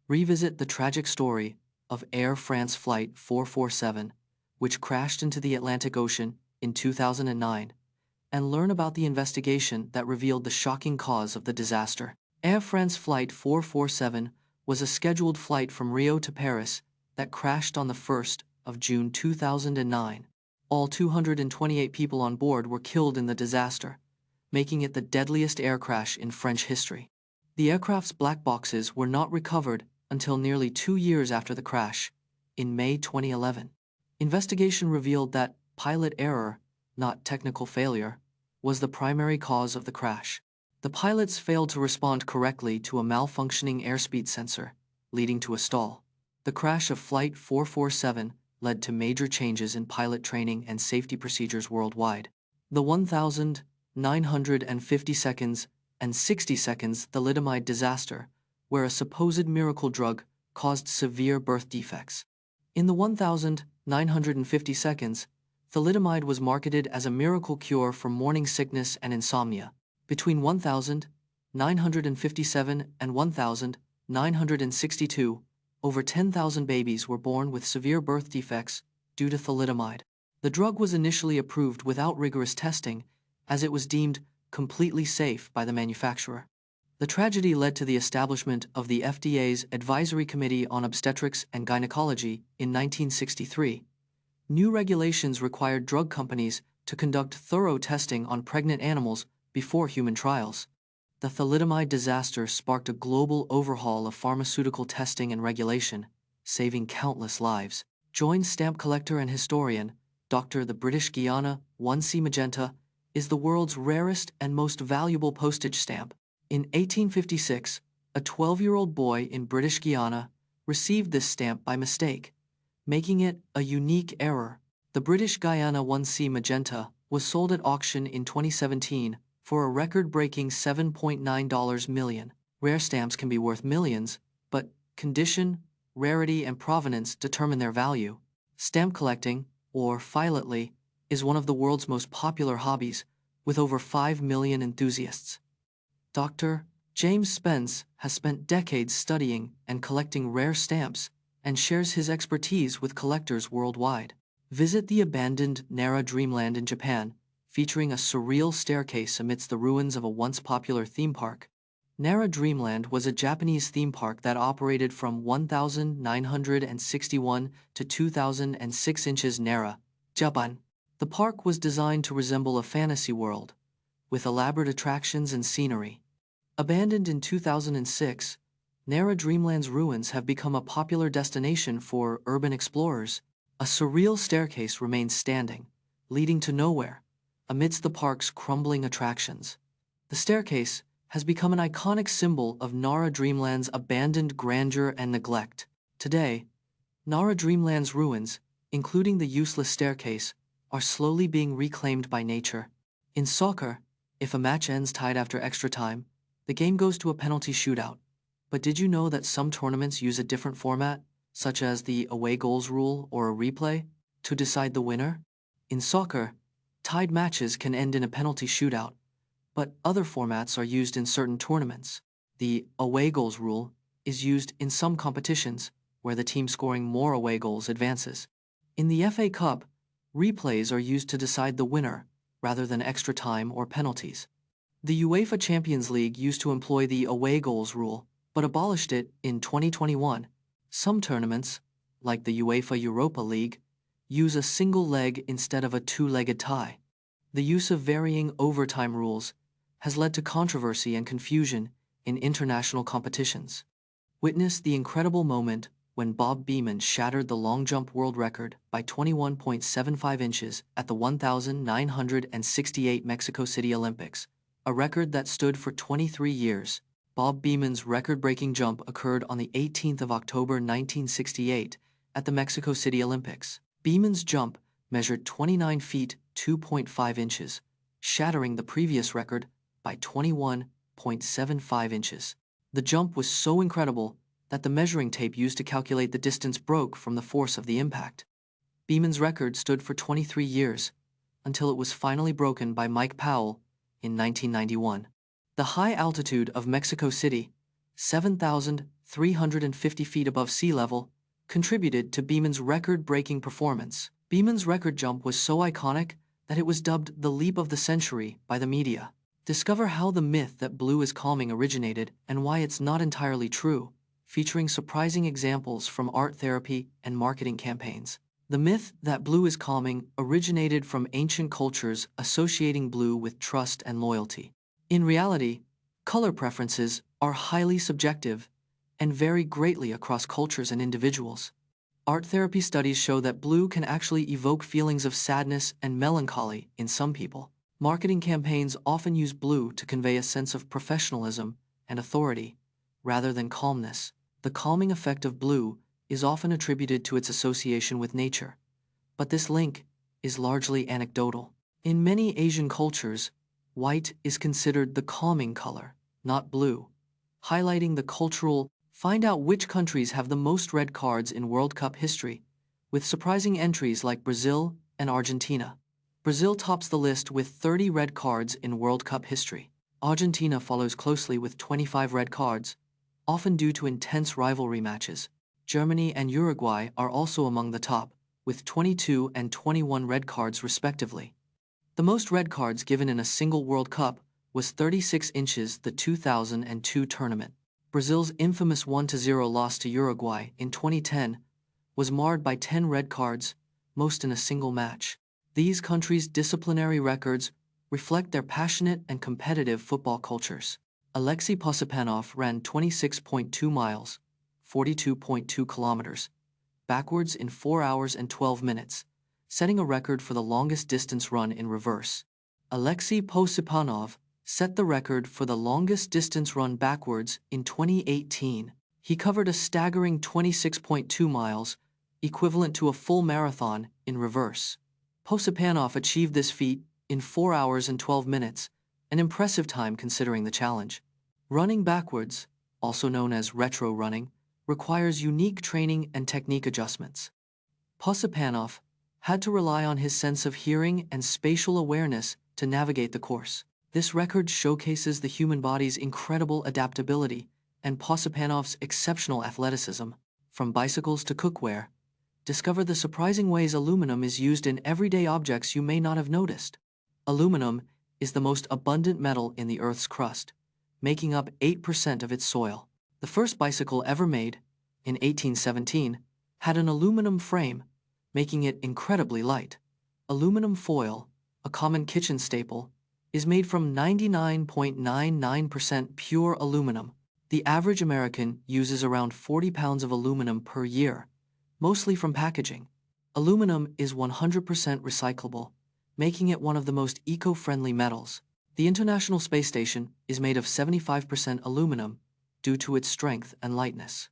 Revisit the tragic story of Air France Flight 447, which crashed into the Atlantic Ocean in 2009, and learn about the investigation that revealed the shocking cause of the disaster. Air France Flight 447 was a scheduled flight from Rio to Paris that crashed on the 1st of June 2009. All 228 people on board were killed in the disaster, making it the deadliest air crash in French history. The aircraft's black boxes were not recovered until nearly 2 years after the crash, in May 2011. Investigation revealed that pilot error, not technical failure, was the primary cause of the crash. The pilots failed to respond correctly to a malfunctioning airspeed sensor, leading to a stall. The crash of Flight 447 led to major changes in pilot training and safety procedures worldwide. The 1,950 seconds and 60 seconds thalidomide disaster, where a supposed miracle drug caused severe birth defects. In the 1,950 seconds, thalidomide was marketed as a miracle cure for morning sickness and insomnia. Between 1,957 and 1,962, over 10,000 babies were born with severe birth defects due to thalidomide. The drug was initially approved without rigorous testing, as it was deemed completely safe by the manufacturer. The tragedy led to the establishment of the FDA's Advisory Committee on Obstetrics and Gynecology in 1963. New regulations required drug companies to conduct thorough testing on pregnant animals before human trials. The thalidomide disaster sparked a global overhaul of pharmaceutical testing and regulation, saving countless lives. Join stamp collector and historian, Dr. The British Guiana 1C Magenta is the world's rarest and most valuable postage stamp. In 1856, a 12-year-old boy in British Guiana received this stamp by mistake, making it a unique error. The British Guiana 1C Magenta was sold at auction in 2017 for a record-breaking $7.9 million. Rare stamps can be worth millions, but condition, rarity, and provenance determine their value. Stamp collecting, or philately, is one of the world's most popular hobbies, with over 5 million enthusiasts. Dr. James Spence has spent decades studying and collecting rare stamps and shares his expertise with collectors worldwide. Visit the abandoned Nara Dreamland in Japan, featuring a surreal staircase amidst the ruins of a once popular theme park. Nara Dreamland was a Japanese theme park that operated from 1,961 to 2,006 inches Nara, Japan. The park was designed to resemble a fantasy world, with elaborate attractions and scenery. Abandoned in 2006, Nara Dreamland's ruins have become a popular destination for urban explorers. A surreal staircase remains standing, leading to nowhere, amidst the park's crumbling attractions. The staircase has become an iconic symbol of Nara Dreamland's abandoned grandeur and neglect. Today, Nara Dreamland's ruins, including the useless staircase, are slowly being reclaimed by nature. In soccer, if a match ends tied after extra time, the game goes to a penalty shootout. But did you know that some tournaments use a different format, such as the away goals rule or a replay, to decide the winner? In soccer, tied matches can end in a penalty shootout, but other formats are used in certain tournaments. The away goals rule is used in some competitions where the team scoring more away goals advances. In the FA Cup, replays are used to decide the winner rather than extra time or penalties. The UEFA Champions League used to employ the away goals rule, but abolished it in 2021. Some tournaments, like the UEFA Europa League, use a single leg instead of a two-legged tie. The use of varying overtime rules has led to controversy and confusion in international competitions. Witness the incredible moment when Bob Beamon shattered the long jump world record by 21.75 inches at the 1968 Mexico City Olympics, a record that stood for 23 years. Bob Beamon's record-breaking jump occurred on the 18th of October 1968 at the Mexico City Olympics. Beamon's jump measured 29 feet 2.5 inches, shattering the previous record by 21.75 inches. The jump was so incredible that the measuring tape used to calculate the distance broke from the force of the impact. Beamon's record stood for 23 years, until it was finally broken by Mike Powell in 1991. The high altitude of Mexico City, 350 feet above sea level, contributed to Beeman's record-breaking performance. Beeman's record jump was so iconic that it was dubbed the leap of the century by the media. Discover how the myth that blue is calming originated and why it's not entirely true, featuring surprising examples from art therapy and marketing campaigns. The myth that blue is calming originated from ancient cultures associating blue with trust and loyalty. In reality, color preferences are highly subjective and vary greatly across cultures and individuals. Art therapy studies show that blue can actually evoke feelings of sadness and melancholy in some people. Marketing campaigns often use blue to convey a sense of professionalism and authority, rather than calmness. The calming effect of blue is often attributed to its association with nature, but this link is largely anecdotal. In many Asian cultures, white is considered the calming color, not blue, highlighting the cultural. Find out which countries have the most red cards in World Cup history, with surprising entries like Brazil and Argentina. Brazil tops the list with 30 red cards in World Cup history. Argentina follows closely with 25 red cards, often due to intense rivalry matches. Germany and Uruguay are also among the top, with 22 and 21 red cards respectively. The most red cards given in a single World Cup was 36 inches the 2002 tournament. Brazil's infamous 1-0 loss to Uruguay in 2010 was marred by 10 red cards, most in a single match. These countries' disciplinary records reflect their passionate and competitive football cultures. Alexei Posupanov ran 26.2 miles, 42.2 kilometers, backwards in 4 hours and 12 minutes, setting a record for the longest distance run in reverse. Alexei Posupanov set the record for the longest distance run backwards in 2018. He covered a staggering 26.2 miles, equivalent to a full marathon, in reverse. Posupanov achieved this feat in 4 hours and 12 minutes, an impressive time considering the challenge. Running backwards, also known as retro running, requires unique training and technique adjustments. Posupanov had to rely on his sense of hearing and spatial awareness to navigate the course. This record showcases the human body's incredible adaptability and Posupanov's exceptional athleticism. From bicycles to cookware, discover the surprising ways aluminum is used in everyday objects you may not have noticed. Aluminum is the most abundant metal in the Earth's crust, making up 8% of its soil. The first bicycle ever made, in 1817, had an aluminum frame, making it incredibly light. Aluminum foil, a common kitchen staple, is made from 99.99% pure aluminum. The average American uses around 40 pounds of aluminum per year, mostly from packaging. Aluminum is 100% recyclable, making it one of the most eco-friendly metals. The International Space Station is made of 75% aluminum due to its strength and lightness.